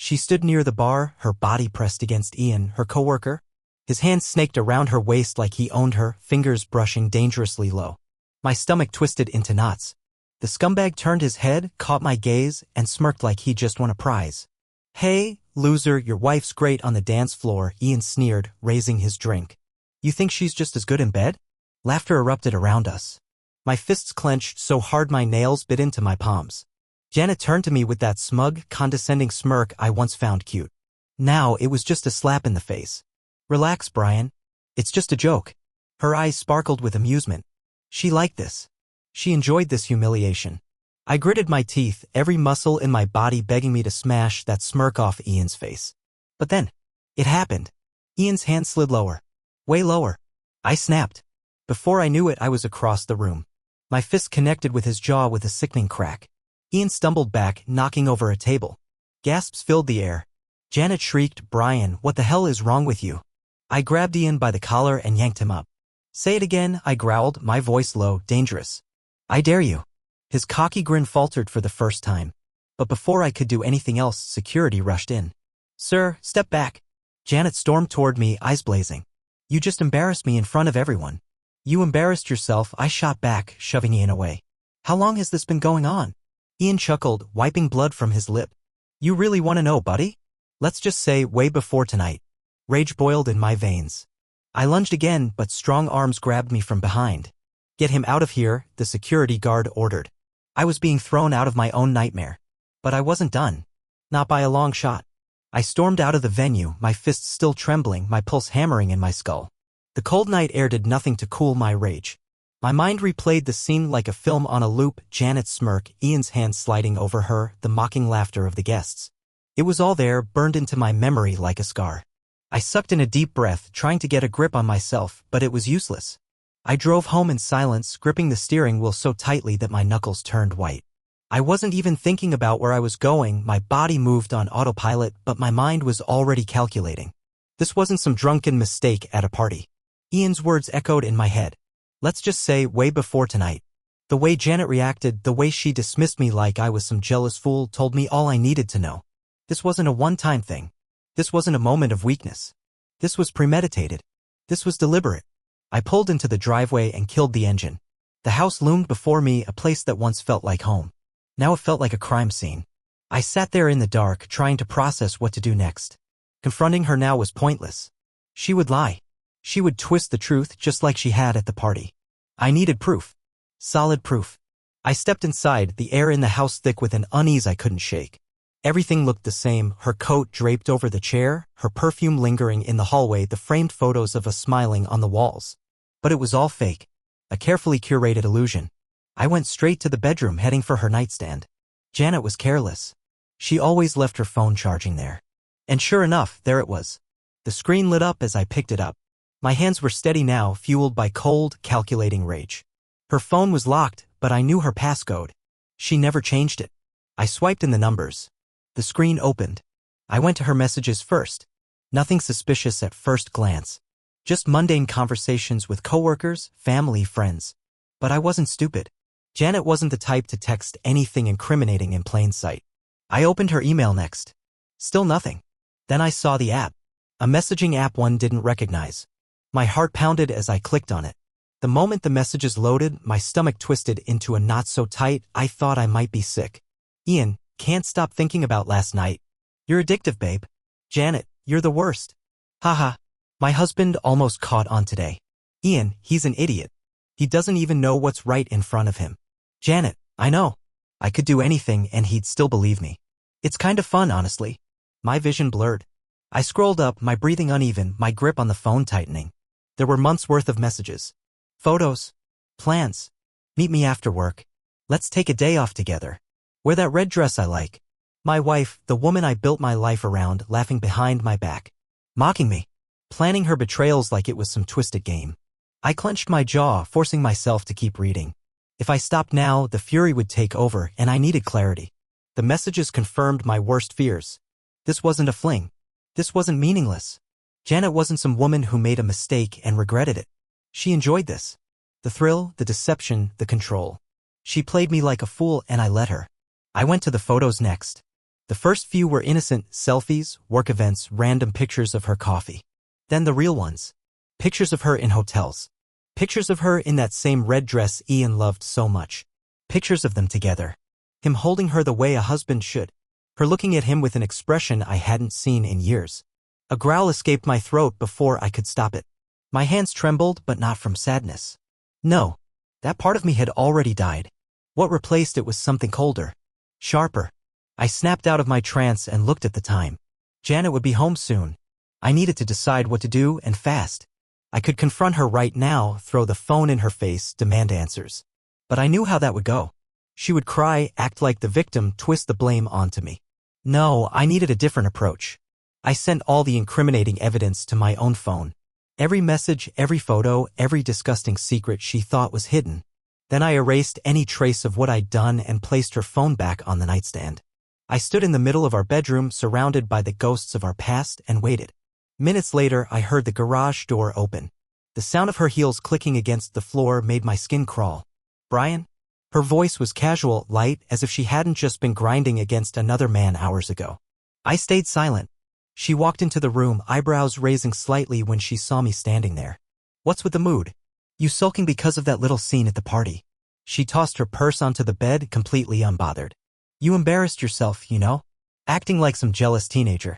She stood near the bar, her body pressed against Ian, her coworker. His hands snaked around her waist like he owned her, fingers brushing dangerously low. My stomach twisted into knots. The scumbag turned his head, caught my gaze, and smirked like he just won a prize. "Hey, loser, your wife's great on the dance floor," Ian sneered, raising his drink. "You think she's just as good in bed?" Laughter erupted around us. My fists clenched so hard my nails bit into my palms. Janet turned to me with that smug, condescending smirk I once found cute. Now it was just a slap in the face. "Relax, Brian. It's just a joke." Her eyes sparkled with amusement. She liked this. She enjoyed this humiliation. I gritted my teeth, every muscle in my body begging me to smash that smirk off Ian's face. But then, it happened. Ian's hand slid lower. Way lower. I snapped. Before I knew it, I was across the room. My fist connected with his jaw with a sickening crack. Ian stumbled back, knocking over a table. Gasps filled the air. Janet shrieked, "Brian, what the hell is wrong with you?" I grabbed Ian by the collar and yanked him up. "Say it again," I growled, my voice low, dangerous. "I dare you." His cocky grin faltered for the first time. But before I could do anything else, security rushed in. "Sir, step back." Janet stormed toward me, eyes blazing. "You just embarrassed me in front of everyone." "You embarrassed yourself," I shot back, shoving Ian away. "How long has this been going on?" Ian chuckled, wiping blood from his lip. "You really want to know, buddy? Let's just say way before tonight." Rage boiled in my veins. I lunged again, but strong arms grabbed me from behind. "Get him out of here," the security guard ordered. I was being thrown out of my own nightmare. But I wasn't done. Not by a long shot. I stormed out of the venue, my fists still trembling, my pulse hammering in my skull. The cold night air did nothing to cool my rage. My mind replayed the scene like a film on a loop, Janet's smirk, Ian's hand sliding over her, the mocking laughter of the guests. It was all there, burned into my memory like a scar. I sucked in a deep breath, trying to get a grip on myself, but it was useless. I drove home in silence, gripping the steering wheel so tightly that my knuckles turned white. I wasn't even thinking about where I was going, my body moved on autopilot, but my mind was already calculating. This wasn't some drunken mistake at a party. Ian's words echoed in my head. Let's just say way before tonight. The way Janet reacted, the way she dismissed me like I was some jealous fool, told me all I needed to know. This wasn't a one-time thing. This wasn't a moment of weakness. This was premeditated. This was deliberate. I pulled into the driveway and killed the engine. The house loomed before me, a place that once felt like home. Now it felt like a crime scene. I sat there in the dark, trying to process what to do next. Confronting her now was pointless. She would lie. She would twist the truth just like she had at the party. I needed proof. Solid proof. I stepped inside, the air in the house thick with an unease I couldn't shake. Everything looked the same, her coat draped over the chair, her perfume lingering in the hallway, the framed photos of us smiling on the walls. But it was all fake. A carefully curated illusion. I went straight to the bedroom, heading for her nightstand. Janet was careless. She always left her phone charging there. And sure enough, there it was. The screen lit up as I picked it up. My hands were steady now, fueled by cold, calculating rage. Her phone was locked, but I knew her passcode. She never changed it. I swiped in the numbers. The screen opened. I went to her messages first. Nothing suspicious at first glance. Just mundane conversations with coworkers, family, friends. But I wasn't stupid. Janet wasn't the type to text anything incriminating in plain sight. I opened her email next. Still nothing. Then I saw the app. A messaging app one didn't recognize. My heart pounded as I clicked on it. The moment the messages loaded, my stomach twisted into a knot so tight I thought I might be sick. "Ian, can't stop thinking about last night. You're addictive, babe." "Janet, you're the worst." "Haha. My husband almost caught on today." "Ian, he's an idiot. He doesn't even know what's right in front of him." "Janet, I know. I could do anything and he'd still believe me. It's kind of fun, honestly." My vision blurred. I scrolled up, my breathing uneven, my grip on the phone tightening. There were months' worth of messages. Photos. Plans. "Meet me after work. Let's take a day off together. Wear that red dress I like." My wife, the woman I built my life around, laughing behind my back. Mocking me. Planning her betrayals like it was some twisted game. I clenched my jaw, forcing myself to keep reading. If I stopped now, the fury would take over, and I needed clarity. The messages confirmed my worst fears. This wasn't a fling. This wasn't meaningless. Janet wasn't some woman who made a mistake and regretted it. She enjoyed this. The thrill, the deception, the control. She played me like a fool and I let her. I went to the photos next. The first few were innocent selfies, work events, random pictures of her coffee. Then the real ones. Pictures of her in hotels. Pictures of her in that same red dress Ian loved so much. Pictures of them together. Him holding her the way a husband should. Her looking at him with an expression I hadn't seen in years. A growl escaped my throat before I could stop it. My hands trembled, but not from sadness. No. That part of me had already died. What replaced it was something colder. Sharper. I snapped out of my trance and looked at the time. Janet would be home soon. I needed to decide what to do, and fast. I could confront her right now, throw the phone in her face, demand answers. But I knew how that would go. She would cry, act like the victim, twist the blame onto me. No, I needed a different approach. I sent all the incriminating evidence to my own phone. Every message, every photo, every disgusting secret she thought was hidden. Then I erased any trace of what I'd done and placed her phone back on the nightstand. I stood in the middle of our bedroom, surrounded by the ghosts of our past, and waited. Minutes later, I heard the garage door open. The sound of her heels clicking against the floor made my skin crawl. Brian? Her voice was casual, light, as if she hadn't just been grinding against another man hours ago. I stayed silent. She walked into the room, eyebrows raising slightly when she saw me standing there. What's with the mood? You sulking because of that little scene at the party? She tossed her purse onto the bed, completely unbothered. You embarrassed yourself, you know? Acting like some jealous teenager.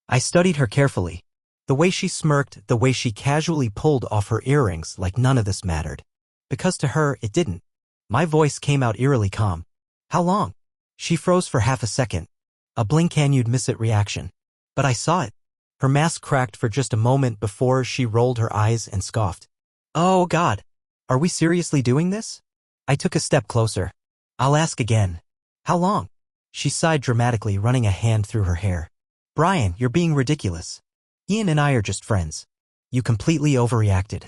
I studied her carefully. The way she smirked, the way she casually pulled off her earrings like none of this mattered. Because to her, it didn't. My voice came out eerily calm. How long? She froze for half a second. A blink and you'd miss it reaction. But I saw it. Her mask cracked for just a moment before she rolled her eyes and scoffed. Oh God. Are we seriously doing this? I took a step closer. I'll ask again. How long? She sighed dramatically, running a hand through her hair. Brian, you're being ridiculous. Ian and I are just friends. You completely overreacted.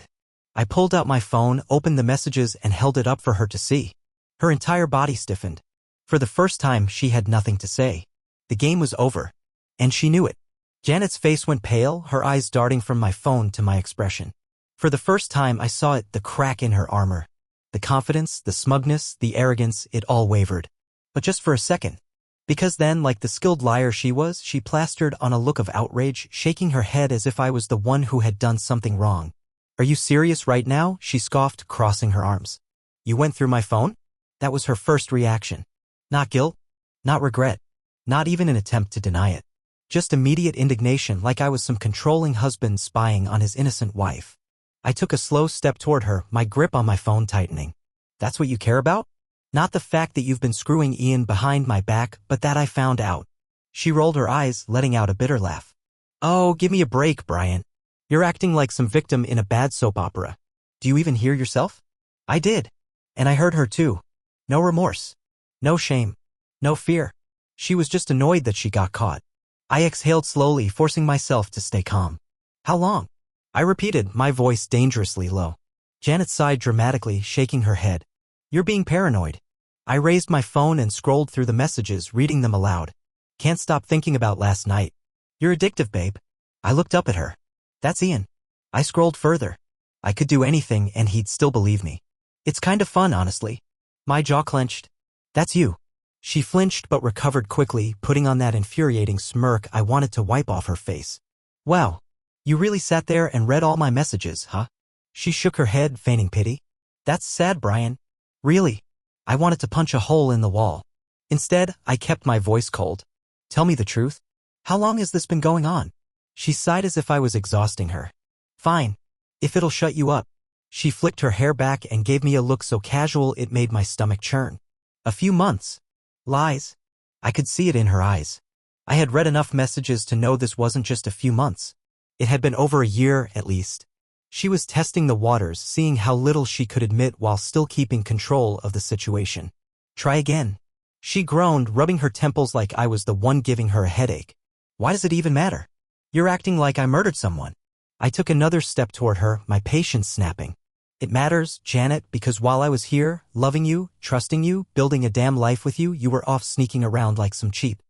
I pulled out my phone, opened the messages, and held it up for her to see. Her entire body stiffened. For the first time, she had nothing to say. The game was over. And she knew it. Janet's face went pale, her eyes darting from my phone to my expression. For the first time, I saw it, the crack in her armor. The confidence, the smugness, the arrogance, it all wavered. But just for a second. Because then, like the skilled liar she was, she plastered on a look of outrage, shaking her head as if I was the one who had done something wrong. Are you serious right now? She scoffed, crossing her arms. You went through my phone? That was her first reaction. Not guilt, not regret, not even an attempt to deny it. Just immediate indignation, like I was some controlling husband spying on his innocent wife. I took a slow step toward her, my grip on my phone tightening. That's what you care about? Not the fact that you've been screwing Ian behind my back, but that I found out. She rolled her eyes, letting out a bitter laugh. Oh, give me a break, Brian. You're acting like some victim in a bad soap opera. Do you even hear yourself? I did. And I heard her too. No remorse. No shame. No fear. She was just annoyed that she got caught. I exhaled slowly, forcing myself to stay calm. How long? I repeated, my voice dangerously low. Janet sighed dramatically, shaking her head. You're being paranoid. I raised my phone and scrolled through the messages, reading them aloud. Can't stop thinking about last night. You're addictive, babe. I looked up at her. That's Ian. I scrolled further. I could do anything and he'd still believe me. It's kind of fun, honestly. My jaw clenched. That's you. She flinched but recovered quickly, putting on that infuriating smirk I wanted to wipe off her face. Wow. You really sat there and read all my messages, huh? She shook her head, feigning pity. That's sad, Brian. Really? I wanted to punch a hole in the wall. Instead, I kept my voice cold. Tell me the truth. How long has this been going on? She sighed as if I was exhausting her. Fine. If it'll shut you up. She flicked her hair back and gave me a look so casual it made my stomach churn. A few months. Lies. I could see it in her eyes. I had read enough messages to know this wasn't just a few months. It had been over a year, at least. She was testing the waters, seeing how little she could admit while still keeping control of the situation. Try again. She groaned, rubbing her temples like I was the one giving her a headache. Why does it even matter? You're acting like I murdered someone. I took another step toward her, my patience snapping. It matters, Janet, because while I was here, loving you, trusting you, building a damn life with you, you were off sneaking around like some cheap.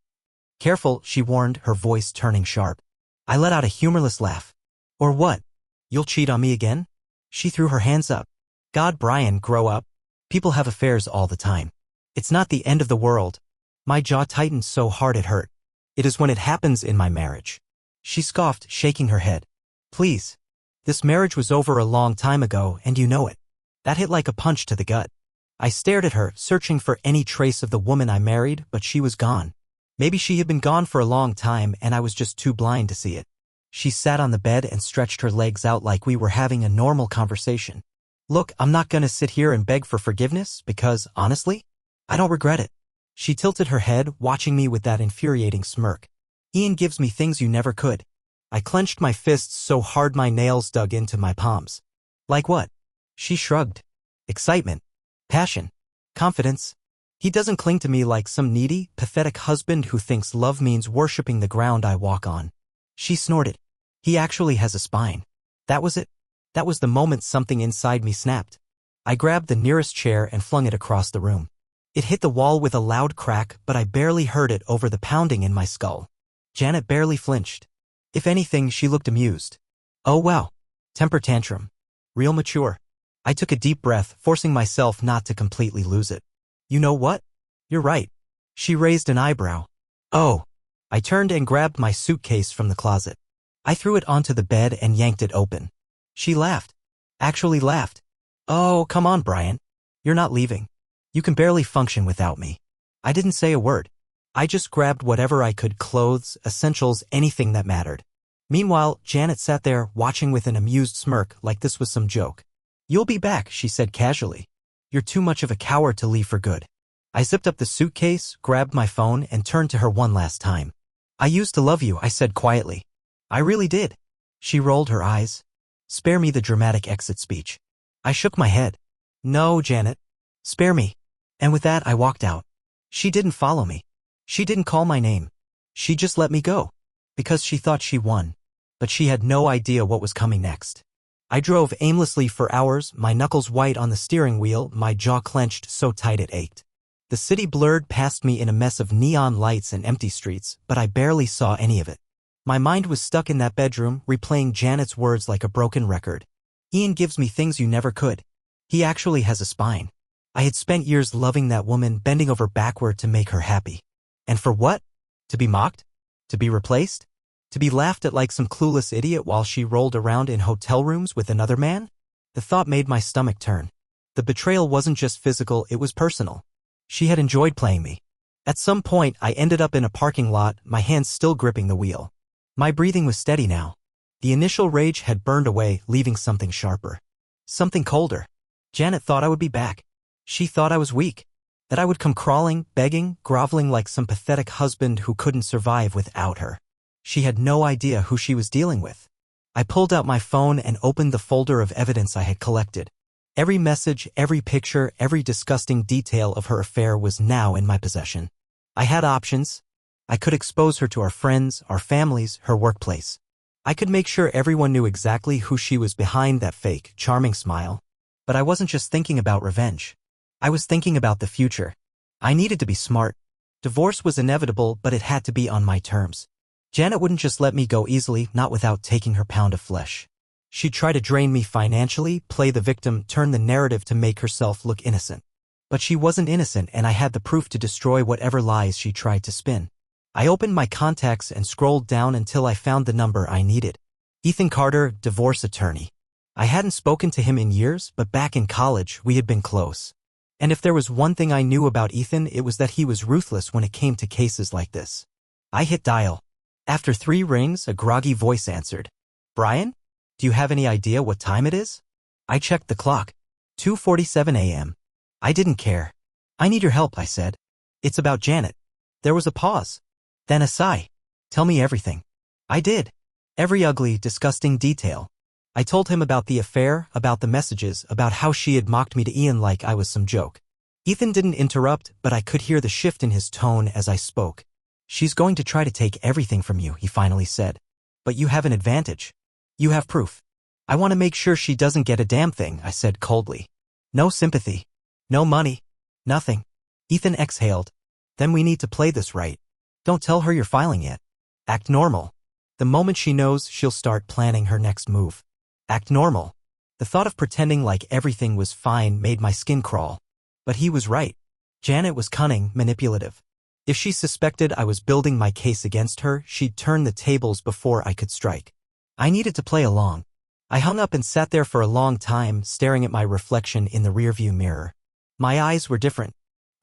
Careful, she warned, her voice turning sharp. I let out a humorless laugh. Or what? You'll cheat on me again? She threw her hands up. God, Brian, grow up. People have affairs all the time. It's not the end of the world. My jaw tightened so hard it hurt. It is when it happens in my marriage. She scoffed, shaking her head. Please. This marriage was over a long time ago, and you know it. That hit like a punch to the gut. I stared at her, searching for any trace of the woman I married, but she was gone. Maybe she had been gone for a long time and I was just too blind to see it. She sat on the bed and stretched her legs out like we were having a normal conversation. Look, I'm not gonna sit here and beg for forgiveness because, honestly, I don't regret it. She tilted her head, watching me with that infuriating smirk. Ian gives me things you never could. I clenched my fists so hard my nails dug into my palms. Like what? She shrugged. Excitement. Passion. Confidence. He doesn't cling to me like some needy, pathetic husband who thinks love means worshipping the ground I walk on. She snorted. He actually has a spine. That was it. That was the moment something inside me snapped. I grabbed the nearest chair and flung it across the room. It hit the wall with a loud crack, but I barely heard it over the pounding in my skull. Janet barely flinched. If anything, she looked amused. Oh wow. Temper tantrum. Real mature. I took a deep breath, forcing myself not to completely lose it. You know what? You're right. She raised an eyebrow. Oh. I turned and grabbed my suitcase from the closet. I threw it onto the bed and yanked it open. She laughed. Actually laughed. Oh, come on, Brian. You're not leaving. You can barely function without me. I didn't say a word. I just grabbed whatever I could, clothes, essentials, anything that mattered. Meanwhile, Janet sat there, watching with an amused smirk like this was some joke. You'll be back, she said casually. You're too much of a coward to leave for good. I zipped up the suitcase, grabbed my phone, and turned to her one last time. I used to love you, I said quietly. I really did. She rolled her eyes. Spare me the dramatic exit speech. I shook my head. No, Janet. Spare me. And with that, I walked out. She didn't follow me. She didn't call my name. She just let me go. Because she thought she won. But she had no idea what was coming next. I drove aimlessly for hours, my knuckles white on the steering wheel, my jaw clenched so tight it ached. The city blurred past me in a mess of neon lights and empty streets, but I barely saw any of it. My mind was stuck in that bedroom, replaying Janet's words like a broken record. Ian gives me things you never could. He actually has a spine. I had spent years loving that woman, bending over backward to make her happy. And for what? To be mocked? To be replaced? To be laughed at like some clueless idiot while she rolled around in hotel rooms with another man? The thought made my stomach turn. The betrayal wasn't just physical, it was personal. She had enjoyed playing me. At some point, I ended up in a parking lot, my hands still gripping the wheel. My breathing was steady now. The initial rage had burned away, leaving something sharper. Something colder. Janet thought I would be back. She thought I was weak. That I would come crawling, begging, groveling like some pathetic husband who couldn't survive without her. She had no idea who she was dealing with. I pulled out my phone and opened the folder of evidence I had collected. Every message, every picture, every disgusting detail of her affair was now in my possession. I had options. I could expose her to our friends, our families, her workplace. I could make sure everyone knew exactly who she was behind that fake, charming smile. But I wasn't just thinking about revenge. I was thinking about the future. I needed to be smart. Divorce was inevitable, but it had to be on my terms. Janet wouldn't just let me go easily, not without taking her pound of flesh. She'd try to drain me financially, play the victim, turn the narrative to make herself look innocent. But she wasn't innocent, and I had the proof to destroy whatever lies she tried to spin. I opened my contacts and scrolled down until I found the number I needed. Ethan Carter, divorce attorney. I hadn't spoken to him in years, but back in college, we had been close. And if there was one thing I knew about Ethan, it was that he was ruthless when it came to cases like this. I hit dial. After 3 rings, a groggy voice answered. Brian? Do you have any idea what time it is? I checked the clock. 2:47 a.m. I didn't care. I need your help, I said. It's about Janet. There was a pause. Then a sigh. Tell me everything. I did. Every ugly, disgusting detail. I told him about the affair, about the messages, about how she had mocked me to Ian like I was some joke. Ethan didn't interrupt, but I could hear the shift in his tone as I spoke. She's going to try to take everything from you, he finally said. But you have an advantage. You have proof. I want to make sure she doesn't get a damn thing, I said coldly. No sympathy. No money. Nothing. Ethan exhaled. Then we need to play this right. Don't tell her you're filing yet. Act normal. The moment she knows, she'll start planning her next move. Act normal. The thought of pretending like everything was fine made my skin crawl. But he was right. Janet was cunning, manipulative. If she suspected I was building my case against her, she'd turn the tables before I could strike. I needed to play along. I hung up and sat there for a long time, staring at my reflection in the rearview mirror. My eyes were different.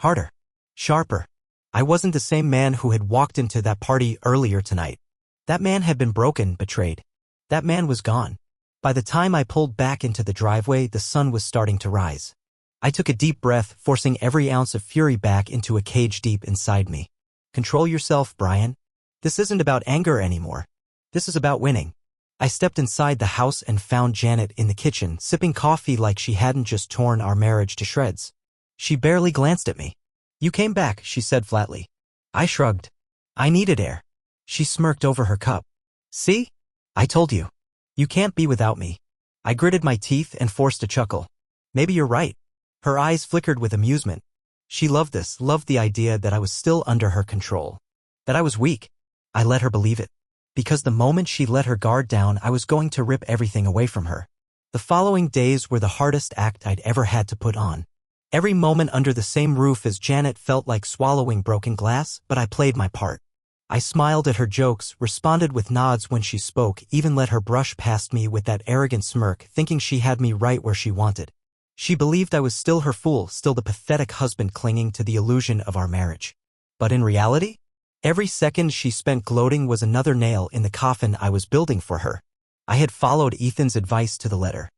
Harder. Sharper. I wasn't the same man who had walked into that party earlier tonight. That man had been broken, betrayed. That man was gone. By the time I pulled back into the driveway, the sun was starting to rise. I took a deep breath, forcing every ounce of fury back into a cage deep inside me. Control yourself, Brian. This isn't about anger anymore. This is about winning. I stepped inside the house and found Janet in the kitchen, sipping coffee like she hadn't just torn our marriage to shreds. She barely glanced at me. You came back, she said flatly. I shrugged. I needed air. She smirked over her cup. See? I told you. You can't be without me. I gritted my teeth and forced a chuckle. Maybe you're right. Her eyes flickered with amusement. She loved this, loved the idea that I was still under her control. That I was weak. I let her believe it. Because the moment she let her guard down, I was going to rip everything away from her. The following days were the hardest act I'd ever had to put on. Every moment under the same roof as Janet felt like swallowing broken glass, but I played my part. I smiled at her jokes, responded with nods when she spoke, even let her brush past me with that arrogant smirk, thinking she had me right where she wanted. She believed I was still her fool, still the pathetic husband clinging to the illusion of our marriage. But in reality, every second she spent gloating was another nail in the coffin I was building for her. I had followed Ethan's advice to the letter.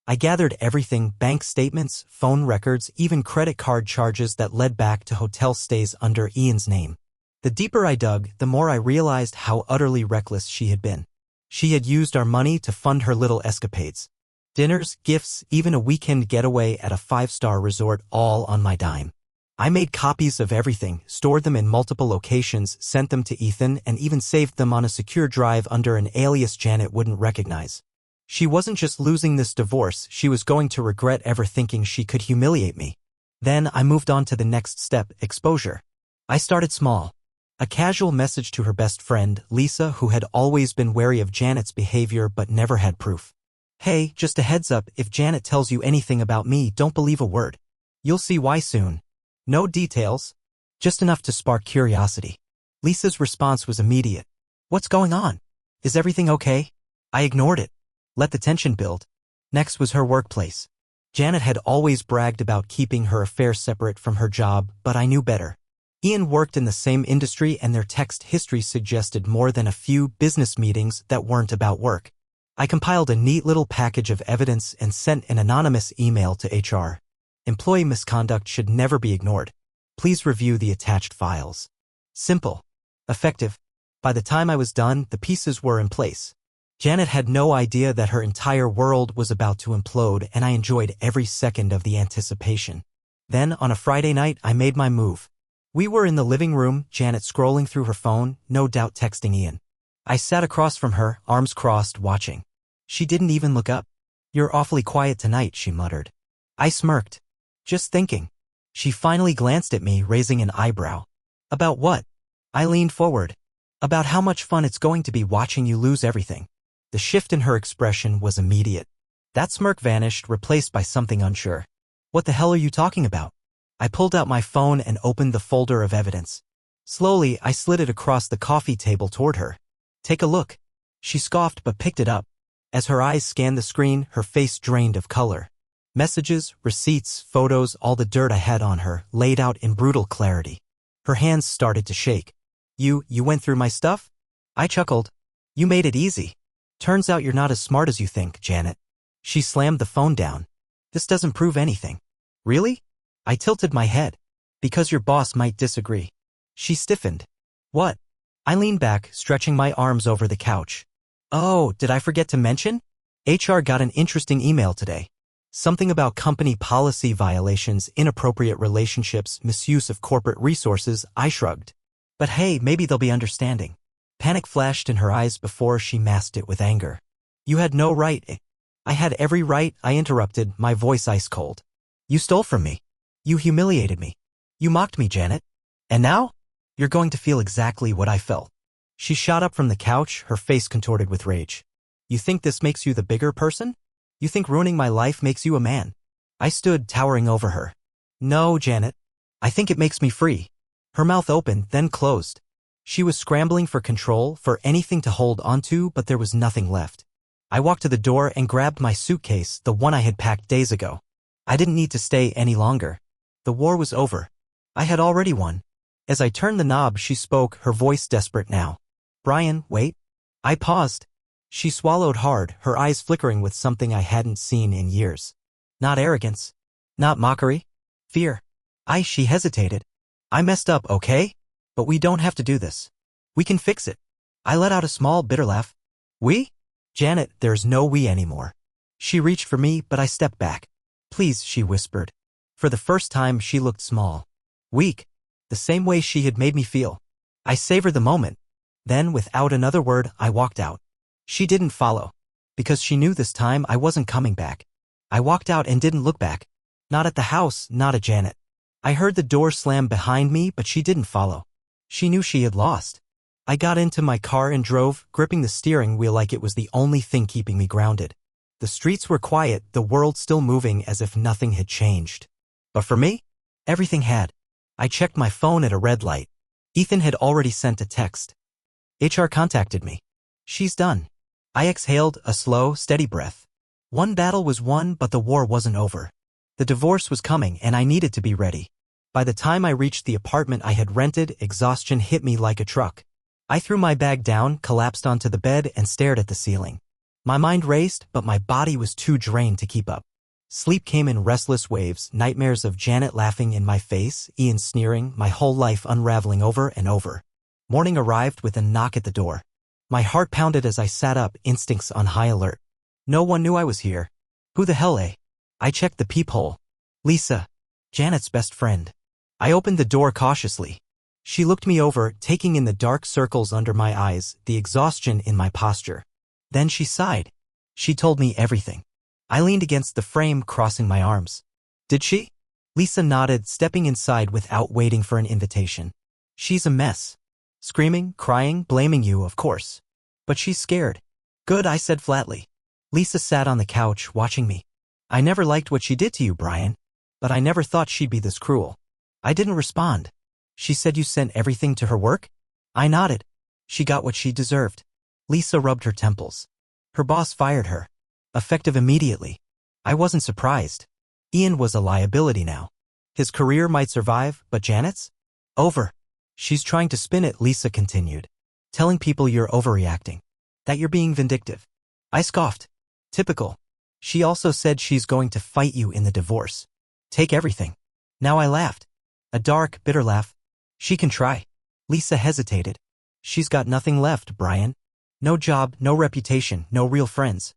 I gathered everything, bank statements, phone records, even credit card charges that led back to hotel stays under Ian's name. The deeper I dug, the more I realized how utterly reckless she had been. She had used our money to fund her little escapades. Dinners, gifts, even a weekend getaway at a 5-star resort, all on my dime. I made copies of everything, stored them in multiple locations, sent them to Ethan, and even saved them on a secure drive under an alias Janet wouldn't recognize. She wasn't just losing this divorce, she was going to regret ever thinking she could humiliate me. Then I moved on to the next step, exposure. I started small. A casual message to her best friend, Lisa, who had always been wary of Janet's behavior but never had proof. Hey, just a heads up, if Janet tells you anything about me, don't believe a word. You'll see why soon. No details. Just enough to spark curiosity. Lisa's response was immediate. What's going on? Is everything okay? I ignored it. Let the tension build. Next was her workplace. Janet had always bragged about keeping her affairs separate from her job, but I knew better. Ian worked in the same industry and their text history suggested more than a few business meetings that weren't about work. I compiled a neat little package of evidence and sent an anonymous email to HR. Employee misconduct should never be ignored. Please review the attached files. Simple. Effective. By the time I was done, the pieces were in place. Janet had no idea that her entire world was about to implode, and I enjoyed every second of the anticipation. Then, on a Friday night, I made my move. We were in the living room, Janet scrolling through her phone, no doubt texting Ian. I sat across from her, arms crossed, watching. She didn't even look up. You're awfully quiet tonight, she muttered. I smirked. Just thinking. She finally glanced at me, raising an eyebrow. About what? I leaned forward. About how much fun it's going to be watching you lose everything. The shift in her expression was immediate. That smirk vanished, replaced by something unsure. What the hell are you talking about? I pulled out my phone and opened the folder of evidence. Slowly, I slid it across the coffee table toward her. Take a look. She scoffed but picked it up. As her eyes scanned the screen, her face drained of color. Messages, receipts, photos, all the dirt I had on her, laid out in brutal clarity. Her hands started to shake. You went through my stuff? I chuckled. You made it easy. Turns out you're not as smart as you think, Janet. She slammed the phone down. This doesn't prove anything. Really? I tilted my head. Because your boss might disagree. She stiffened. What? I leaned back, stretching my arms over the couch. Oh, did I forget to mention? HR got an interesting email today. Something about company policy violations, inappropriate relationships, misuse of corporate resources. I shrugged. But hey, maybe they'll be understanding. Panic flashed in her eyes before she masked it with anger. You had no right. I had every right, I interrupted, my voice ice cold. You stole from me. You humiliated me. You mocked me, Janet. And now? You're going to feel exactly what I felt. She shot up from the couch, her face contorted with rage. You think this makes you the bigger person? You think ruining my life makes you a man? I stood towering over her. No, Janet. I think it makes me free. Her mouth opened, then closed. She was scrambling for control, for anything to hold onto, but there was nothing left. I walked to the door and grabbed my suitcase, the one I had packed days ago. I didn't need to stay any longer. The war was over. I had already won. As I turned the knob, she spoke, her voice desperate now. "Brian, wait." I paused. She swallowed hard, her eyes flickering with something I hadn't seen in years. Not arrogance. Not mockery. Fear. She hesitated. "I messed up, okay? But we don't have to do this. We can fix it." I let out a small, bitter laugh. "We?" "Janet, there's no we anymore." She reached for me, but I stepped back. "Please," she whispered. For the first time, she looked small. Weak. The same way she had made me feel. I savored the moment. Then, without another word, I walked out. She didn't follow. Because she knew this time I wasn't coming back. I walked out and didn't look back. Not at the house, not at Janet. I heard the door slam behind me, but she didn't follow. She knew she had lost. I got into my car and drove, gripping the steering wheel like it was the only thing keeping me grounded. The streets were quiet, the world still moving as if nothing had changed. But for me, everything had. I checked my phone at a red light. Ethan had already sent a text. HR contacted me. She's done. I exhaled, a slow, steady breath. One battle was won, but the war wasn't over. The divorce was coming, and I needed to be ready. By the time I reached the apartment I had rented, exhaustion hit me like a truck. I threw my bag down, collapsed onto the bed, and stared at the ceiling. My mind raced, but my body was too drained to keep up. Sleep came in restless waves, nightmares of Janet laughing in my face, Ian sneering, my whole life unraveling over and over. Morning arrived with a knock at the door. My heart pounded as I sat up, instincts on high alert. No one knew I was here. Who the hell, eh? I checked the peephole. Lisa. Janet's best friend. I opened the door cautiously. She looked me over, taking in the dark circles under my eyes, the exhaustion in my posture. Then she sighed. She told me everything. I leaned against the frame, crossing my arms. Did she? Lisa nodded, stepping inside without waiting for an invitation. She's a mess. Screaming, crying, blaming you, of course. But she's scared. Good, I said flatly. Lisa sat on the couch, watching me. I never liked what she did to you, Brian. But I never thought she'd be this cruel. I didn't respond. She said you sent everything to her work? I nodded. She got what she deserved. Lisa rubbed her temples. Her boss fired her. Effective immediately. I wasn't surprised. Ian was a liability now. His career might survive, but Janet's? Over. She's trying to spin it, Lisa continued. Telling people you're overreacting. That you're being vindictive. I scoffed. Typical. She also said she's going to fight you in the divorce. Take everything. Now I laughed. A dark, bitter laugh. She can try. Lisa hesitated. She's got nothing left, Brian. No job, no reputation, no real friends.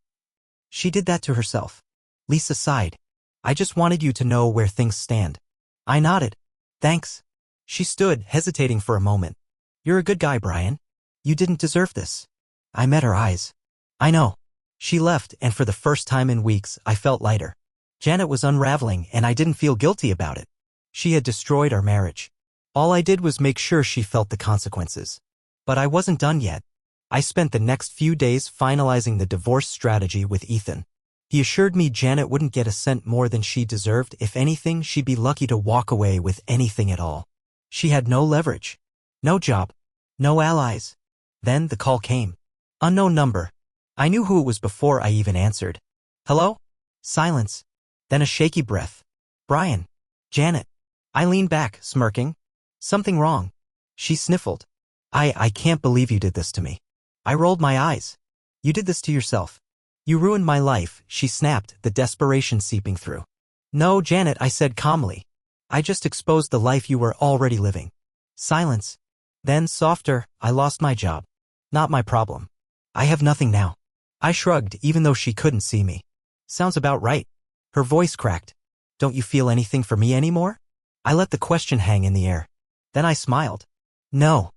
She did that to herself. Lisa sighed. I just wanted you to know where things stand. I nodded. Thanks. She stood, hesitating for a moment. You're a good guy, Brian. You didn't deserve this. I met her eyes. I know. She left, and for the first time in weeks, I felt lighter. Janet was unraveling, and I didn't feel guilty about it. She had destroyed our marriage. All I did was make sure she felt the consequences. But I wasn't done yet. I spent the next few days finalizing the divorce strategy with Ethan. He assured me Janet wouldn't get a cent more than she deserved. If anything, she'd be lucky to walk away with anything at all. She had no leverage. No job. No allies. Then the call came. Unknown number. I knew who it was before I even answered. Hello? Silence. Then a shaky breath. Brian. Janet. I leaned back, smirking. Something wrong. She sniffled. I can't believe you did this to me. I rolled my eyes. You did this to yourself. You ruined my life, she snapped, the desperation seeping through. No, Janet, I said calmly. I just exposed the life you were already living. Silence. Then, softer, I lost my job. Not my problem. I have nothing now. I shrugged, even though she couldn't see me. Sounds about right. Her voice cracked. Don't you feel anything for me anymore? I let the question hang in the air. Then I smiled. No.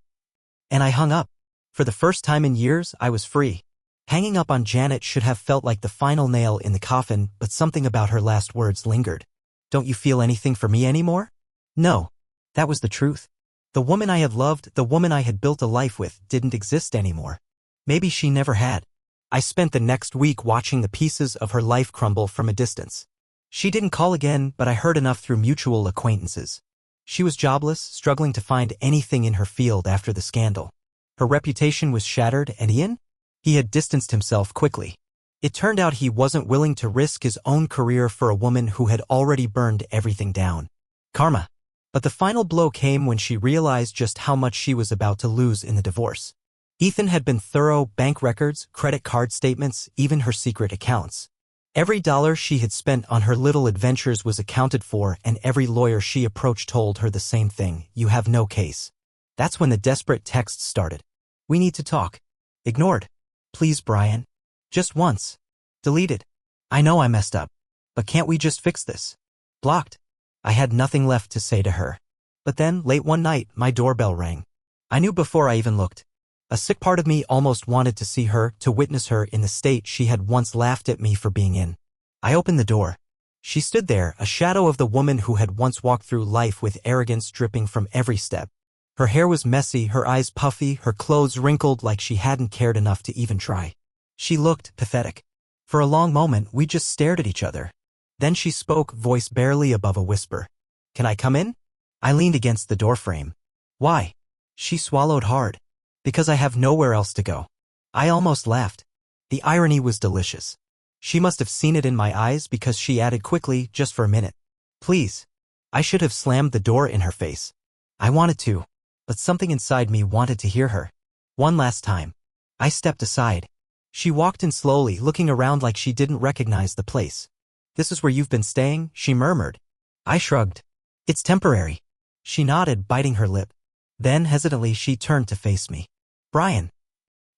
And I hung up. For the first time in years, I was free. Hanging up on Janet should have felt like the final nail in the coffin, but something about her last words lingered. Don't you feel anything for me anymore? No. That was the truth. The woman I had loved, the woman I had built a life with, didn't exist anymore. Maybe she never had. I spent the next week watching the pieces of her life crumble from a distance. She didn't call again, but I heard enough through mutual acquaintances. She was jobless, struggling to find anything in her field after the scandal. Her reputation was shattered, and Ian? He had distanced himself quickly. It turned out he wasn't willing to risk his own career for a woman who had already burned everything down. Karma. But the final blow came when she realized just how much she was about to lose in the divorce. Ethan had been thorough: bank records, credit card statements, even her secret accounts. Every dollar she had spent on her little adventures was accounted for, and every lawyer she approached told her the same thing: you have no case. That's when the desperate texts started. We need to talk. Ignored. Please, Brian. Just once. Deleted. I know I messed up. But can't we just fix this? Blocked. I had nothing left to say to her. But then, late one night, my doorbell rang. I knew before I even looked. A sick part of me almost wanted to see her, to witness her in the state she had once laughed at me for being in. I opened the door. She stood there, a shadow of the woman who had once walked through life with arrogance dripping from every step. Her hair was messy, her eyes puffy, her clothes wrinkled like she hadn't cared enough to even try. She looked pathetic. For a long moment, we just stared at each other. Then she spoke, voice barely above a whisper. Can I come in? I leaned against the doorframe. Why? She swallowed hard. Because I have nowhere else to go. I almost laughed. The irony was delicious. She must have seen it in my eyes because she added quickly, just for a minute. Please. I should have slammed the door in her face. I wanted to, but something inside me wanted to hear her. One last time. I stepped aside. She walked in slowly, looking around like she didn't recognize the place. This is where you've been staying? She murmured. I shrugged. It's temporary. She nodded, biting her lip. Then, hesitantly, she turned to face me. Brian.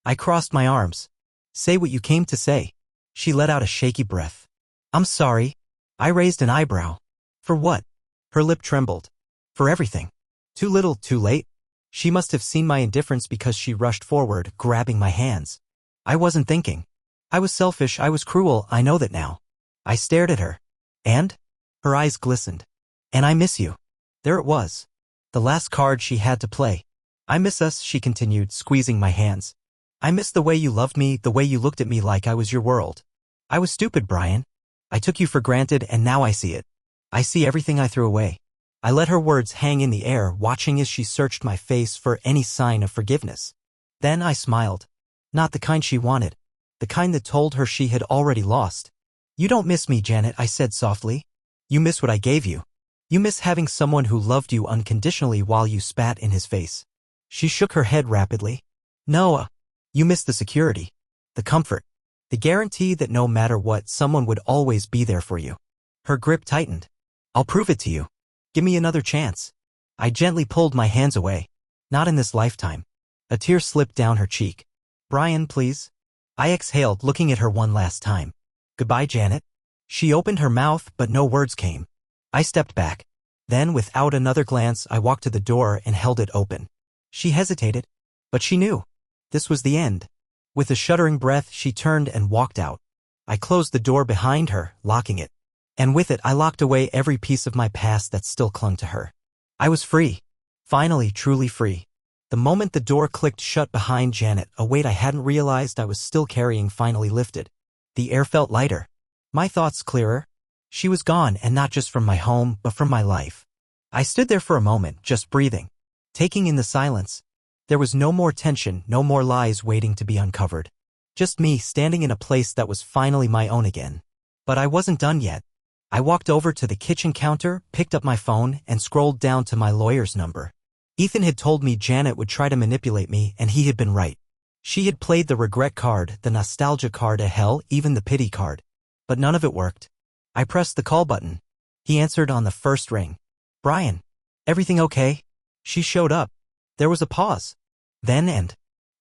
I crossed my arms. Say what you came to say. She let out a shaky breath. I'm sorry. I raised an eyebrow. For what? Her lip trembled. For everything. Too little, too late. She must have seen my indifference because she rushed forward, grabbing my hands. I wasn't thinking. I was selfish, I was cruel, I know that now. I stared at her. And? Her eyes glistened. And I miss you. There it was. The last card she had to play. I miss us, she continued, squeezing my hands. I miss the way you loved me, the way you looked at me like I was your world. I was stupid, Brian. I took you for granted, and now I see it. I see everything I threw away. I let her words hang in the air, watching as she searched my face for any sign of forgiveness. Then I smiled. Not the kind she wanted. The kind that told her she had already lost. You don't miss me, Janet, I said softly. You miss what I gave you. You miss having someone who loved you unconditionally while you spat in his face. She shook her head rapidly. No, you miss the security, the comfort, the guarantee that no matter what, someone would always be there for you. Her grip tightened. I'll prove it to you. Give me another chance. I gently pulled my hands away. Not in this lifetime. A tear slipped down her cheek. Brian, please. I exhaled, looking at her one last time. Goodbye, Janet. She opened her mouth, but no words came. I stepped back. Then, without another glance, I walked to the door and held it open. She hesitated, but she knew. This was the end. With a shuddering breath, she turned and walked out. I closed the door behind her, locking it. And with it, I locked away every piece of my past that still clung to her. I was free. Finally, truly free. The moment the door clicked shut behind Janet, a weight I hadn't realized I was still carrying finally lifted. The air felt lighter. My thoughts clearer. She was gone, and not just from my home, but from my life. I stood there for a moment, just breathing. Taking in the silence. There was no more tension, no more lies waiting to be uncovered. Just me standing in a place that was finally my own again. But I wasn't done yet. I walked over to the kitchen counter, picked up my phone, and scrolled down to my lawyer's number. Ethan had told me Janet would try to manipulate me, and he had been right. She had played the regret card, the nostalgia card, hell, even the pity card. But none of it worked. I pressed the call button. He answered on the first ring. Brian. Everything okay? She showed up. There was a pause. Then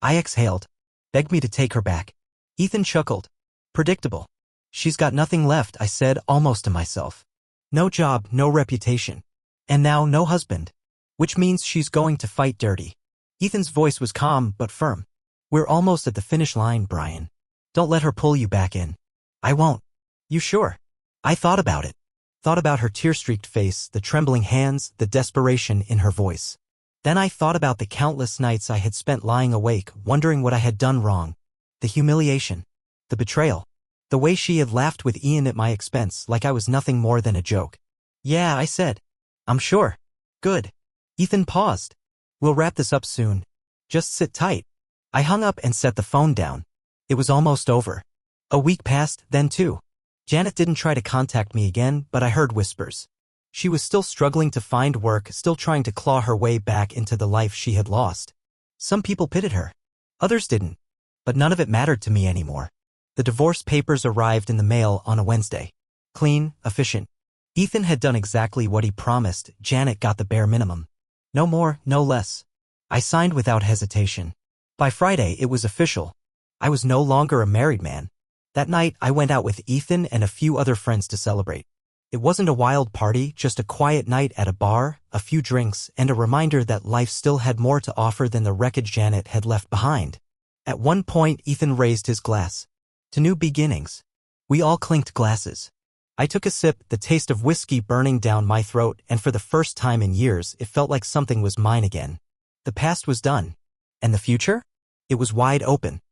I exhaled. Begged me to take her back. Ethan chuckled. Predictable. She's got nothing left, I said, almost to myself. No job, no reputation. And now no husband. Which means she's going to fight dirty. Ethan's voice was calm but firm. We're almost at the finish line, Brian. Don't let her pull you back in. I won't. You sure? I thought about it. Thought about her tear-streaked face, the trembling hands, the desperation in her voice. Then I thought about the countless nights I had spent lying awake, wondering what I had done wrong. The humiliation. The betrayal. The way she had laughed with Ian at my expense like I was nothing more than a joke. Yeah, I said. I'm sure. Good. Ethan paused. We'll wrap this up soon. Just sit tight. I hung up and set the phone down. It was almost over. A week passed, then two. Janet didn't try to contact me again, but I heard whispers. She was still struggling to find work, still trying to claw her way back into the life she had lost. Some people pitied her. Others didn't. But none of it mattered to me anymore. The divorce papers arrived in the mail on a Wednesday. Clean, efficient. Ethan had done exactly what he promised. Janet got the bare minimum. No more, no less. I signed without hesitation. By Friday, it was official. I was no longer a married man. That night, I went out with Ethan and a few other friends to celebrate. It wasn't a wild party, just a quiet night at a bar, a few drinks, and a reminder that life still had more to offer than the wreckage Janet had left behind. At one point, Ethan raised his glass. To new beginnings. We all clinked glasses. I took a sip, the taste of whiskey burning down my throat, and for the first time in years, it felt like something was mine again. The past was done. And the future? It was wide open.